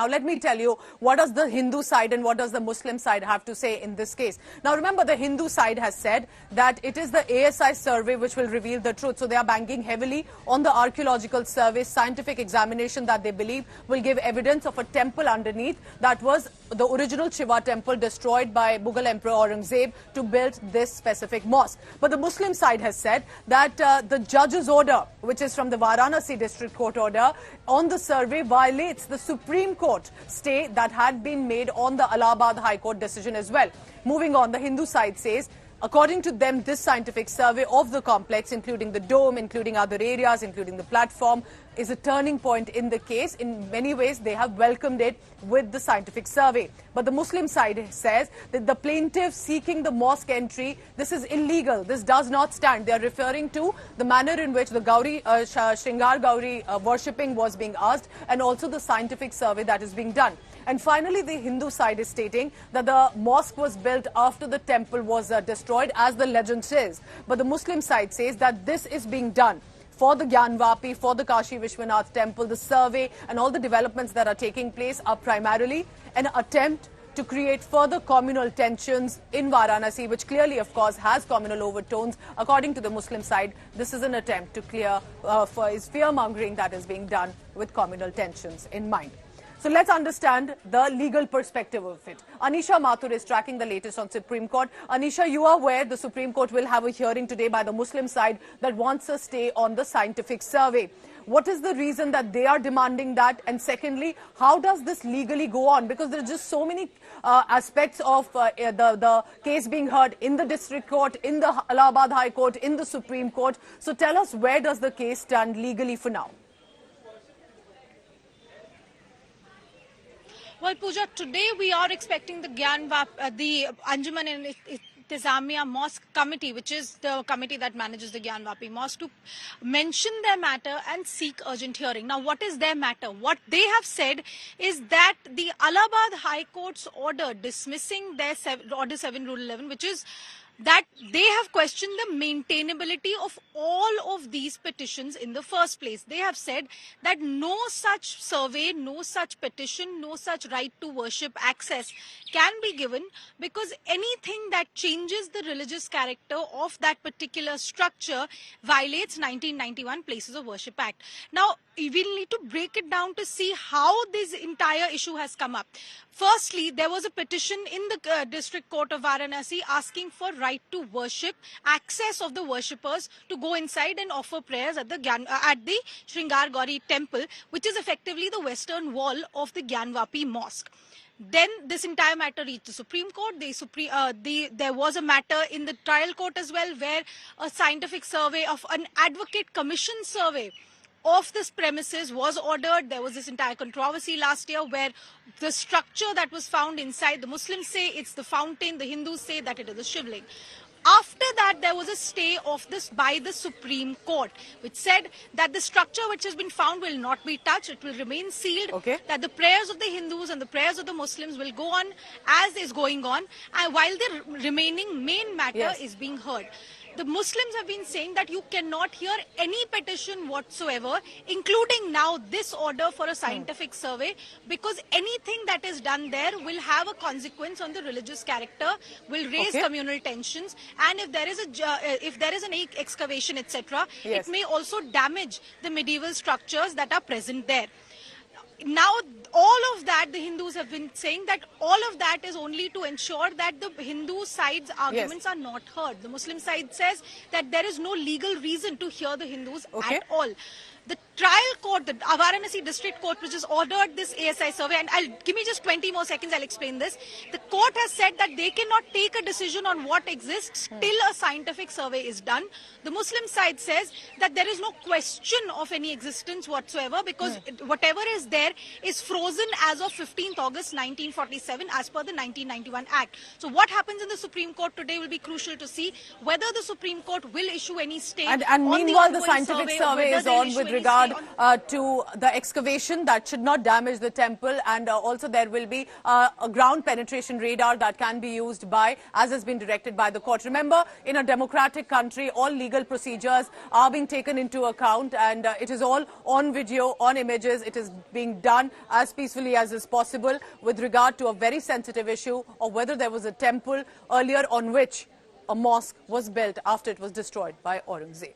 Now, let me tell you, what does the Hindu side and what does the Muslim side have to say in this case? Now, remember, the Hindu side has said that it is the ASI survey which will reveal the truth. So they are banking heavily on the Archaeological Survey scientific examination that they believe will give evidence of a temple underneath that was the original Shiva temple destroyed by Mughal Emperor Aurangzeb to build this specific mosque. But the Muslim side has said that the judge's order, which is from the Varanasi district court order, on the survey violates the Supreme Court stay that had been made on the Allahabad High Court decision as well. Moving on, the Hindu side says, according to them, this scientific survey of the complex, including the dome, including other areas, including the platform, is a turning point in the case. In many ways, they have welcomed it with the scientific survey. But the Muslim side says that the plaintiff seeking the mosque entry, this is illegal. This does not stand. They are referring to the manner in which the Gauri, Shringar Gauri worshipping was being asked, and also the scientific survey that is being done. And finally, the Hindu side is stating that the mosque was built after the temple was destroyed, as the legend says. But the Muslim side says that this is being done for the Gyanvapi, for the Kashi Vishwanath temple. The survey and all the developments that are taking place are primarily an attempt to create further communal tensions in Varanasi, which clearly, of course, has communal overtones. According to the Muslim side, this is an attempt to clear for his fear-mongering that is being done with communal tensions in mind. So let's understand the legal perspective of it. Anisha Mathur is tracking the latest on Supreme Court. Anisha, you are aware the Supreme Court will have a hearing today by the Muslim side that wants a stay on the scientific survey. What is the reason that they are demanding that? And secondly, how does this legally go on? Because there are just so many aspects of the case being heard in the district court, in the Allahabad High Court, in the Supreme Court. So tell us, where does the case stand legally for now? Well, Pooja, today we are expecting the the Anjuman and Intizamiya Mosque Committee, which is the committee that manages the Gyanvapi Mosque, to mention their matter and seek urgent hearing. Now, what is their matter? What they have said is that the Allahabad High Court's order dismissing their Order 7 Rule 11, which is that they have questioned the maintainability of all of these petitions in the first place. They have said that no such survey, no such petition, no such right to worship access can be given, because anything that changes the religious character of that particular structure violates 1991 Places of Worship Act. Now, we will need to break it down to see how this entire issue has come up. Firstly, there was a petition in the District Court of Varanasi asking for right to worship, access of the worshippers to go inside and offer prayers at the Shringar Gauri temple, which is effectively the western wall of the Gyanvapi Mosque. Then this entire matter reached the Supreme Court. There was a matter in the trial court as well, where a scientific survey of an advocate commission survey of this premises was ordered. There was this entire controversy last year where the structure that was found inside, the Muslims say it's the fountain, the Hindus say that it is the Shivling. After that, there was a stay of this by the Supreme Court, which said that the structure which has been found will not be touched. It will remain sealed. Okay. That the prayers of the Hindus and the prayers of the Muslims will go on as is going on, and while the remaining main matter is being heard. The Muslims have been saying that you cannot hear any petition whatsoever, including now this order for a scientific survey, because anything that is done there will have a consequence on the religious character, will raise communal tensions, and if there is an excavation, etc., it may also damage the medieval structures that are present there. Now, all of that, the Hindus have been saying that all of that is only to ensure that the Hindu side's arguments are not heard. The Muslim side says that there is no legal reason to hear the Hindus at all. The trial court, the Varanasi district court, which has ordered this ASI survey, and give me just 20 more seconds, I'll explain this. The court has said that they cannot take a decision on what exists till a scientific survey is done. The Muslim side says that there is no question of any existence whatsoever, because whatever is there is frozen as of 15th August 1947 as per the 1991 Act. So what happens in the Supreme Court today will be crucial to see whether the Supreme Court will issue any stay and meanwhile, the scientific survey is on with regard to the excavation that should not damage the temple, and also there will be a ground penetration radar that can be used by, as has been directed by the court. Remember, in a democratic country, all legal procedures are being taken into account, and it is all on video, on images. It is being done as peacefully as is possible with regard to a very sensitive issue of whether there was a temple earlier on which a mosque was built after it was destroyed by Aurangzeb.